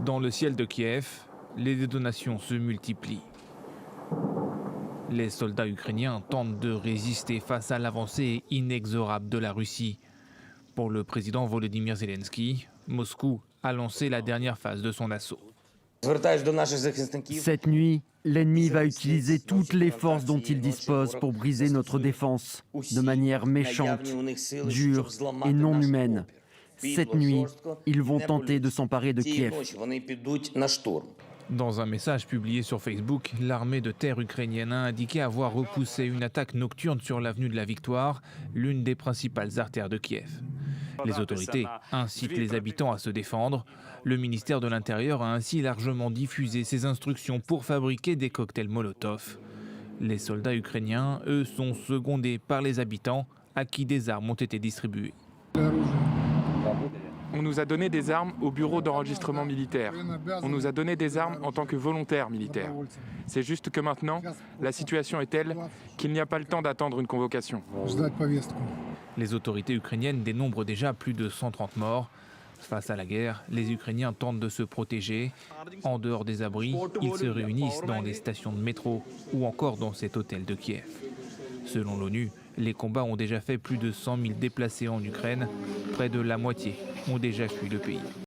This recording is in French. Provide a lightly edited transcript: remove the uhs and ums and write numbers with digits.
Dans le ciel de Kiev, les détonations se multiplient. Les soldats ukrainiens tentent de résister face à l'avancée inexorable de la Russie. Pour le président Volodymyr Zelensky, Moscou a lancé la dernière phase de son assaut. Cette nuit, l'ennemi va utiliser toutes les forces dont il dispose pour briser notre défense, de manière méchante, dure et non humaine. Cette nuit, ils vont tenter de s'emparer de Kiev. Dans un message publié sur Facebook, l'armée de terre ukrainienne a indiqué avoir repoussé une attaque nocturne sur l'avenue de la Victoire, l'une des principales artères de Kiev. Les autorités incitent les habitants à se défendre. Le ministère de l'Intérieur a ainsi largement diffusé ses instructions pour fabriquer des cocktails Molotov. Les soldats ukrainiens, eux, sont secondés par les habitants à qui des armes ont été distribuées. On nous a donné des armes au bureau d'enregistrement militaire. On nous a donné des armes en tant que volontaires militaires. C'est juste que maintenant, la situation est telle qu'il n'y a pas le temps d'attendre une convocation. Les autorités ukrainiennes dénombrent déjà plus de 130 morts. Face à la guerre, les Ukrainiens tentent de se protéger. En dehors des abris, ils se réunissent dans des stations de métro ou encore dans cet hôtel de Kiev. Selon l'ONU, les combats ont déjà fait plus de 100 000 déplacés en Ukraine. Près de la moitié ont déjà fui le pays.